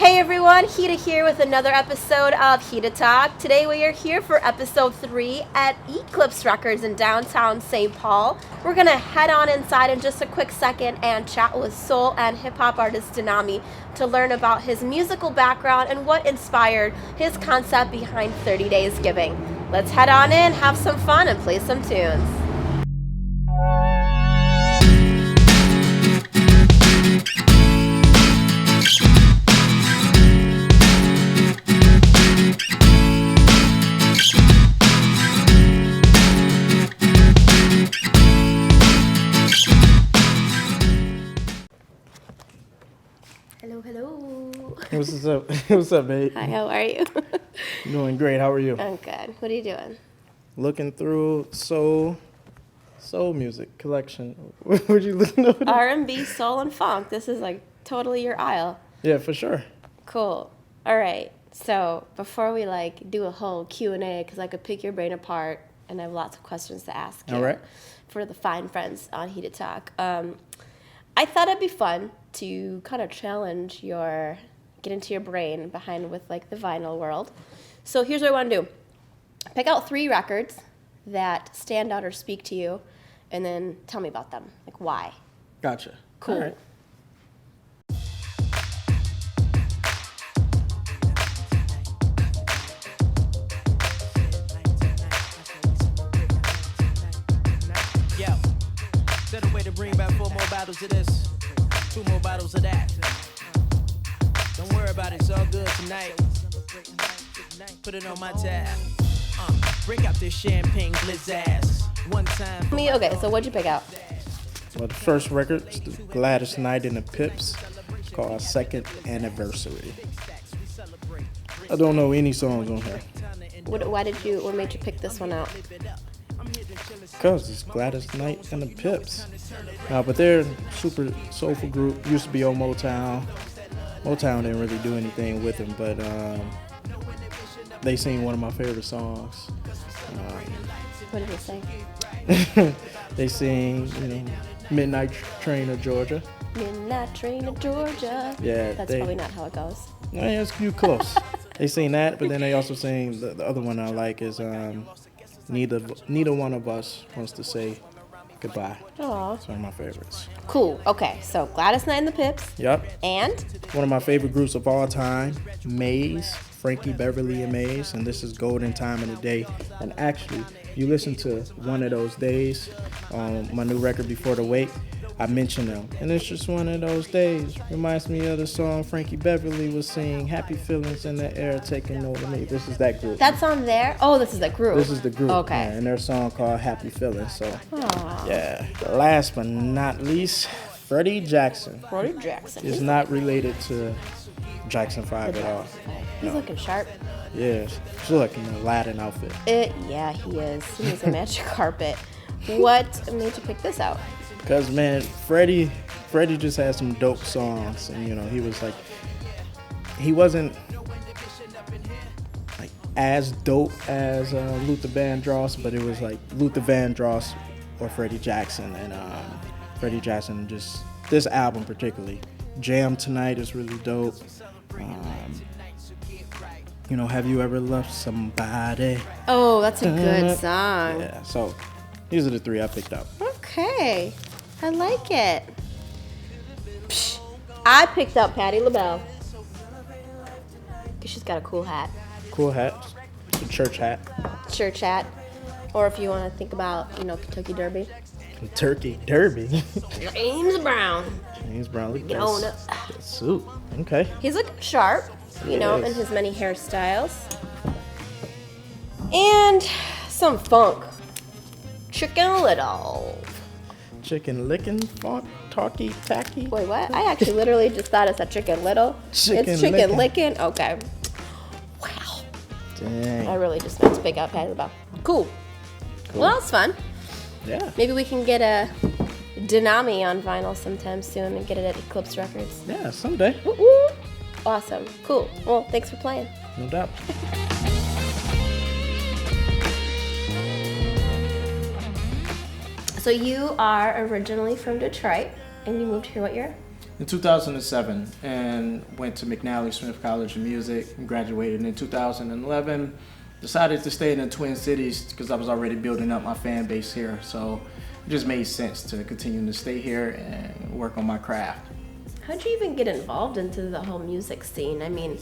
Hey everyone, Hita here with another episode of HitaTalk. Today we are here for episode 3 at Eclipse Records in downtown St. Paul. We're going to head on inside in just a quick second and chat with soul and hip-hop artist Danami to learn about his musical background and what inspired his concept behind 30 Days Giving. Let's head on in, have some fun, and play some tunes. Hello. What's up? What's up, babe? Hi, how are you? Doing great. How are you? I'm good. What are you doing? Looking through soul music collection. What were you looking over there? R&B, soul, and funk. This is like totally your aisle. Yeah, for sure. Cool. All right. So before we do a whole Q&A, because I could pick your brain apart and I have lots of questions to ask you. All right. For the fine friends on HitaTalk. I thought it'd be fun to kind of challenge get into your brain behind with the vinyl world. So here's what I want to do. Pick out 3 records that stand out or speak to you, and then tell me about them. Why? Gotcha. Cool. All right. Yo, set a way to bring back 4 more bottles of this, 2 more bottles of that. Don't worry about it, it's all good tonight. Put it on my tab. Break out this champagne blizzass. One time. Okay, so what'd you pick out? Well, the first record is the Gladys Knight and the Pips, called Second Anniversary. I don't know any songs on here. What made you pick this one out? Because it's Gladys Knight and the Pips. But they're a super soulful group. Used to be on Motown. Motown didn't really do anything with them, but they sing one of my favorite songs. What did they sing? They sing, Midnight Train of Georgia. Midnight Train of Georgia. Yeah, That's probably not how it goes. Yeah, it's close. They sing that, but then they also sing the other one I like is Neither One of Us Wants to Say Goodbye. Aww. It's one of my favorites. Cool. Okay, so Gladys Knight and the Pips. Yep. And? One of my favorite groups of all time, Maze, Frankie Beverly and Maze, and this is Golden Time of the Day. And actually, you listen to One of Those Days, my new record Before the Wait, I mention them. And it's just one of those days. Reminds me of the song Frankie Beverly was singing, Happy Feelings in the Air, Taking Over Me. This is that group. That's on there? Oh, this is the group. This is the group. Okay. Yeah, and their song called Happy Feelings. So, Aww. yeah. Last but not least, Freddie Jackson. Freddie Jackson. Is not related to Jackson 5 at all. He's looking sharp. Yeah, she's like in an Aladdin outfit. Yeah, he is. He needs a magic carpet. What made you pick this out? Because, man, Freddie just had some dope songs. And, he wasn't as dope as Luther Vandross, but it was like Luther Vandross or Freddie Jackson. And Freddie Jackson, just this album particularly, Jam Tonight is really dope. Have You Ever Loved Somebody? Oh, that's a good song. Yeah, so these are the 3 I picked up. Okay, I like it. Psh, I picked up Patti LaBelle because she's got a cool hat. Cool hat. It's a church hat. Church hat. Or if you want to think about, Kentucky Derby. Turkey Derby. James Brown. James Brown. Look at Going that suit. Okay. He's looking sharp, in Yes. his many hairstyles. And some funk. Chicken Little. Chicken licking, funk, talkie, tacky. Wait, what? I actually literally just thought it said Chicken Little. Chicken It's Chicken licking. Licking? Okay. Wow. Dang. I really just meant to pick up Patti LaBelle. Cool. Well, that was fun. Yeah. Maybe we can get a Danami on vinyl sometime soon and get it at Eclipse Records. Yeah, someday. Woo woo. Awesome. Cool. Well, thanks for playing. No doubt. So you are originally from Detroit, and you moved here what year? in 2007 and went to McNally Smith College of Music and graduated in 2011. Decided to stay in the Twin Cities because I was already building up my fan base here. So it just made sense to continue to stay here and work on my craft. How'd you even get involved into the whole music scene? I mean,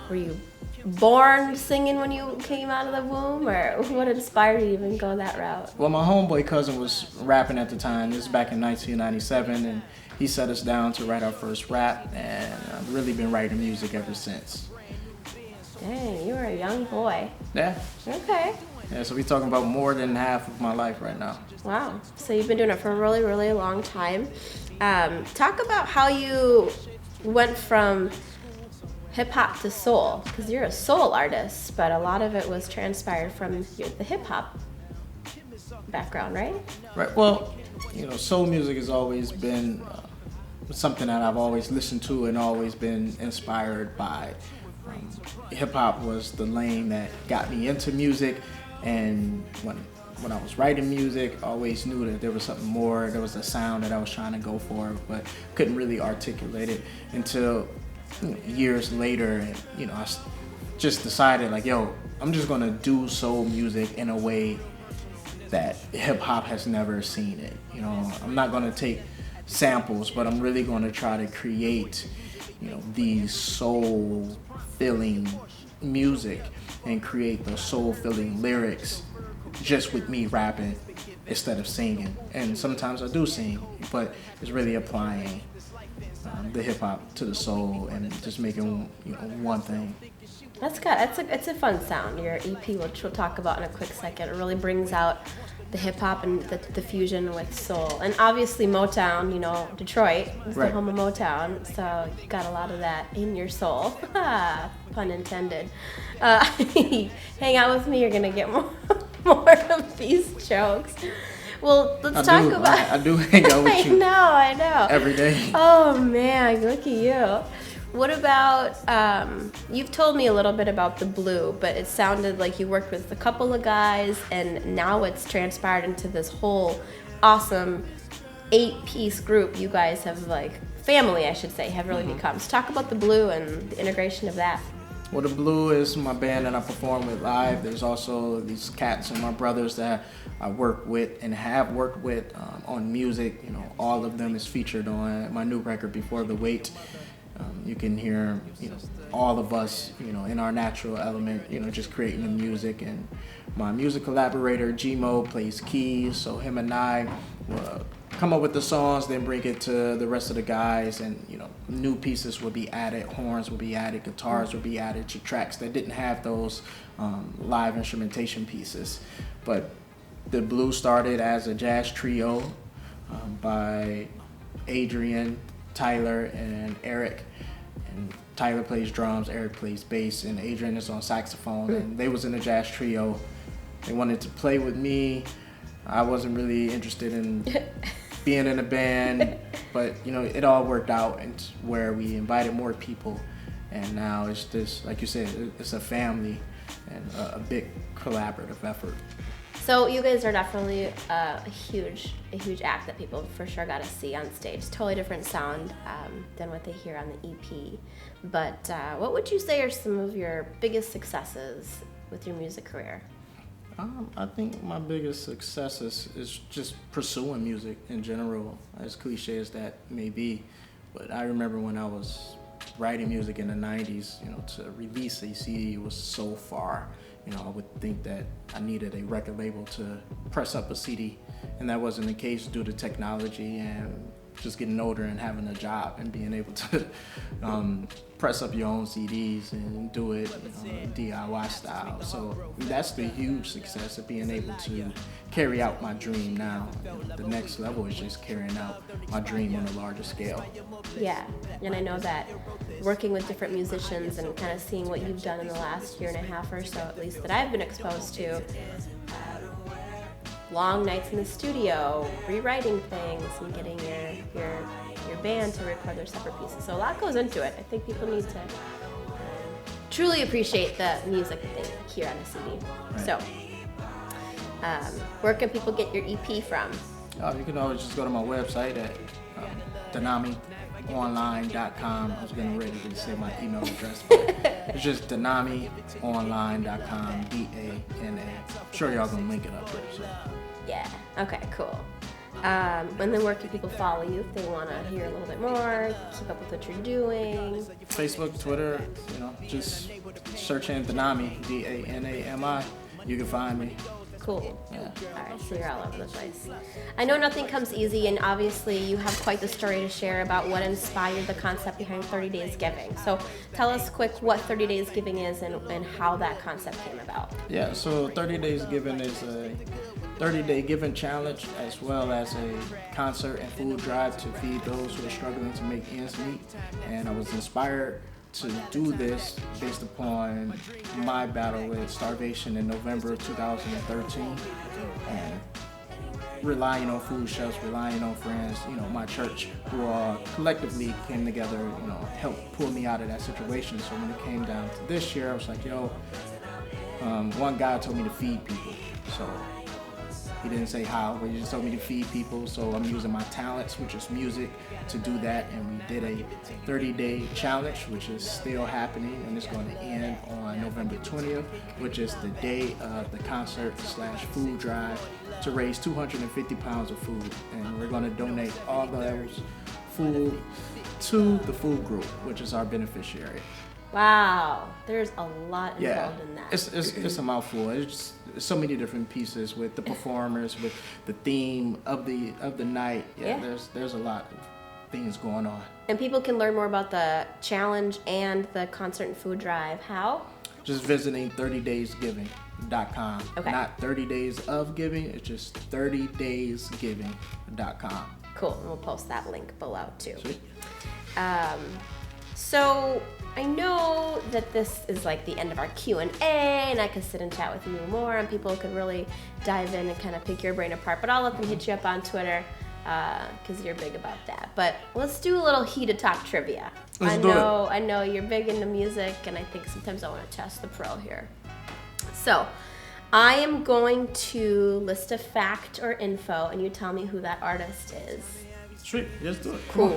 were you born singing when you came out of the womb, or what inspired you to even go that route? Well, my homeboy cousin was rapping at the time. This was back in 1997, and he set us down to write our first rap, and I've really been writing music ever since. Dang, you were a young boy. Yeah. Okay. Yeah, so we're talking about more than half of my life right now. Wow. So you've been doing it for a really, really long time. Talk about how you went from hip-hop to soul, because you're a soul artist, but a lot of it was transpired from the hip-hop background, right? Right. Well, soul music has always been something that I've always listened to and always been inspired by. Hip-hop was the lane that got me into music, and when I was writing music, I always knew that there was something more. There was a sound that I was trying to go for, but couldn't really articulate it until years later. And I just decided, like, I'm just gonna do soul music in a way that hip-hop has never seen it. I'm not gonna take samples, but I'm really gonna try to create these soul-filling music and create the soul-filling lyrics just with me rapping instead of singing. And sometimes I do sing, but it's really applying the hip-hop to the soul and just making one thing. That's good. It's a fun sound. Your EP, which we'll talk about in a quick second, it really brings out the hip-hop and the fusion with soul. And obviously Motown, Detroit is the home of Motown, so you got a lot of that in your soul. Pun intended. Hang out with me, you're going to get more of these jokes. Well, let's talk about... I do hang out with you. I know. Every day. Oh, man, look at you. What about, you've told me a little bit about the Blue, but it sounded like you worked with a couple of guys, and now it's transpired into this whole awesome 8-piece group you guys have, family, I should say, have really become. So talk about the Blue and the integration of that. Well, the Blue is my band that I perform with live. There's also these cats and my brothers that I work with and have worked with on music. All of them is featured on my new record, Before the Wait. You can hear, all of us, in our natural element, just creating the music. And my music collaborator, Gmo, plays keys. So him and I will come up with the songs, then bring it to the rest of the guys. And, new pieces will be added, horns will be added, guitars will be added to tracks that didn't have those live instrumentation pieces. But the Blue started as a jazz trio by Adrian, Tyler, and Eric. And Tyler plays drums, Eric plays bass, and Adrian is on saxophone. And they was in a jazz trio. They wanted to play with me. I wasn't really interested in being in a band, but it all worked out, and where we invited more people, and now it's just, like you said, it's a family and a big collaborative effort. So you guys are definitely a huge act that people for sure got to see on stage. Totally different sound than what they hear on the EP. But what would you say are some of your biggest successes with your music career? I think my biggest successes is just pursuing music in general, as cliche as that may be. But I remember when I was writing music in the 90s, to release a CD was so far. I would think that I needed a record label to press up a CD, and that wasn't the case due to technology and just getting older and having a job and being able to press up your own CDs and do it DIY style. So that's the huge success of being able to carry out my dream now. The next level is just carrying out my dream on a larger scale. Yeah, and I know that working with different musicians and kind of seeing what you've done in the last year and a half or so, at least that I've been exposed to, long nights in the studio, rewriting things and getting your band to record their separate pieces. So a lot goes into it. I think people need to truly appreciate the music that they hear on a CD. Right. So where can people get your EP from? You can always just go to my website at Danami danamionline.com. I was getting ready to say my email address, but it's just danamionline.com, D-A-N-A. I'm sure y'all gonna link it up pretty soon. Yeah. Okay, cool. And then where can people follow you if they want to hear a little bit more, keep up with what you're doing? Facebook, Twitter, just search in Danami, D-A-N-A-M-I. You can find me. Cool. Yeah. All right, so you're all over the place. I know nothing comes easy, and obviously you have quite the story to share about what inspired the concept behind 30 Days Giving. So tell us quick what 30 Days Giving is and how that concept came about. Yeah, so 30 Days Giving is a 30-day giving challenge, as well as a concert and food drive to feed those who are struggling to make ends meet. And I was inspired to do this based upon my battle with starvation in November of 2013, and relying on food shelves, relying on friends, my church, who all collectively came together, helped pull me out of that situation. So when it came down to this year, I was like, one guy told me to feed people. So he didn't say how, but he just told me to feed people. So I'm using my talents, which is music, to do that. And we did a 30-day challenge, which is still happening, and it's going to end on November 20th, which is the day of the concert/food drive, to raise 250 pounds of food. And we're going to donate all those food to the food group, which is our beneficiary. Wow, there's a lot involved in that. It's a mouthful. It's so many different pieces with the performers, with the theme of the night. There's a lot of things going on. And people can learn more about the challenge and the concert and food drive. How? Just visiting 30daysgiving.com. Okay. Not 30 Days of Giving, it's just 30daysgiving.com. Cool, and we'll post that link below too. Sweet. So I know that this is like the end of our Q&A, and I could sit and chat with you more, and people could really dive in and kind of pick your brain apart. But I'll let them hit you up on Twitter because you're big about that. But let's do a little HitaTalk trivia. I know you're big into music, and I think sometimes I want to test the pro here. So I am going to list a fact or info, and you tell me who that artist is. Sweet, let's do it. Cool.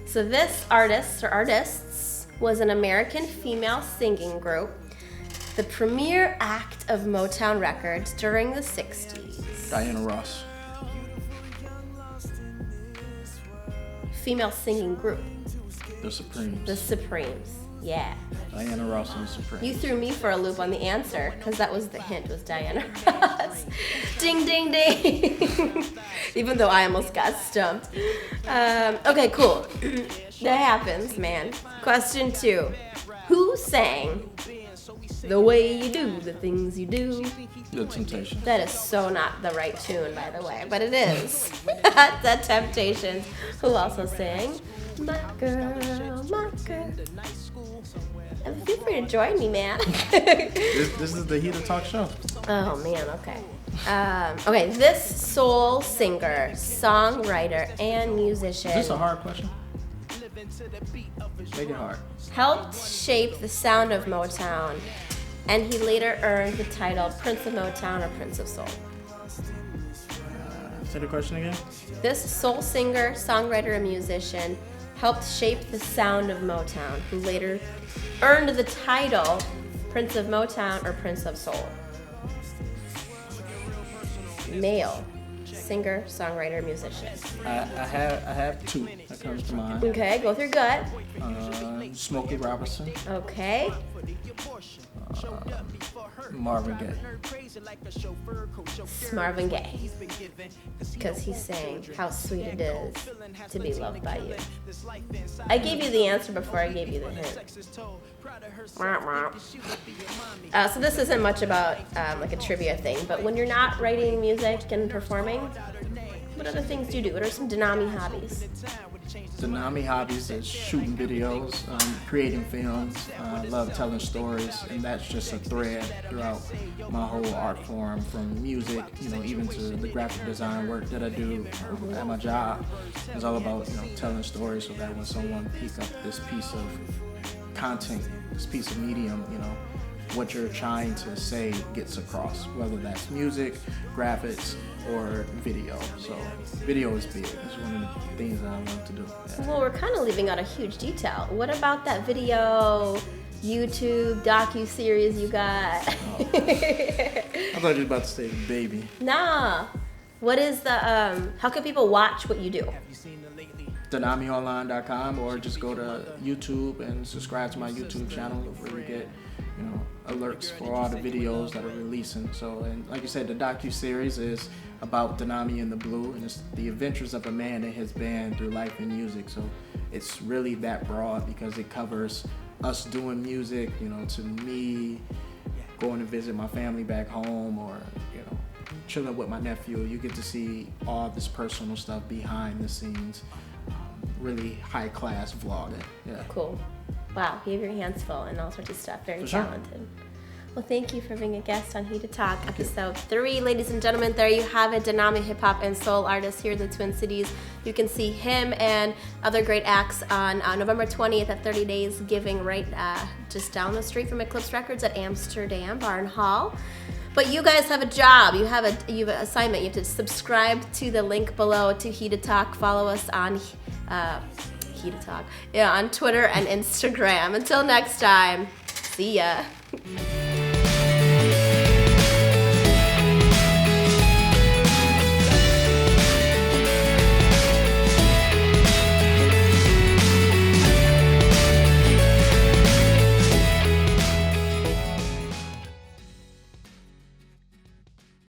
So this artist or artists was an American female singing group, the premier act of Motown Records during the 60s. Diana Ross. Female singing group. The Supremes. The Supremes. Yeah. Diana Ross and the Supremes. You threw me for a loop on the answer because that was the hint, was Diana Ross. Ding, ding, ding. Even though I almost got stumped. Okay, cool. That happens, man. Question 2. Who sang The Way You Do the Things You Do? The Temptations. That is so not the right tune, by the way, but it is. The Temptations, who also sang My Girl, My Girl. And feel free to join me, man. This is the HitaTalk show. Oh, man, okay. Okay, this soul singer, songwriter, and musician. Is this a hard question? Make it hard. Helped shape the sound of Motown, and he later earned the title Prince of Motown or Prince of Soul. Say the question again. This soul singer, songwriter, and musician helped shape the sound of Motown, who later earned the title Prince of Motown or Prince of Soul. Male, singer, songwriter, musician. I have 2 that comes to mind. Okay, go with your gut. Smokey Robinson. Okay. Marvin Gaye. Marvin Gaye. Because he sang How Sweet It Is to Be Loved by You. I gave you the answer before I gave you the hint. So this isn't much about like a trivia thing, but when you're not writing music and performing, what other things do you do? What are some Danami hobbies? Danami hobbies is shooting videos, creating films. I love telling stories, and that's just a thread throughout my whole art form, from music, even to the graphic design work that I do at my job. It's all about, telling stories, so that when someone picks up this piece of content, this piece of medium, what you're trying to say gets across, whether that's music, graphics, or video. So video is big. It's one of the things that I love to do. Yeah. Well, we're kind of leaving out a huge detail. What about that video, YouTube, docu-series you got? Oh. I thought you were about to say baby. Nah. What is the, how can people watch what you do? DanamiOnline.com, or just go to YouTube and subscribe to my YouTube channel where you get, alerts for all the videos that are releasing. So, and like you said, the docu-series is about Danami and the Blue, and it's the adventures of a man and his band through life and music. So it's really that broad because it covers us doing music, to me going to visit my family back home, or, chilling with my nephew. You get to see all this personal stuff behind the scenes. Really high class vlogging. Yeah. Cool. Wow, you have your hands full and all sorts of stuff. Very For sure. talented. Well, thank you for being a guest on HitaTalk, episode 3. Ladies and gentlemen, there you have it. Danami hip hop and soul artist here in the Twin Cities. You can see him and other great acts on November 20th at 30 Days Giving, right just down the street from Eclipse Records at Amsterdam Barn Hall. But you guys have a job. You have an assignment. You have to subscribe to the link below to HitaTalk. Follow us on HitaTalk, on Twitter and Instagram. Until next time, see ya.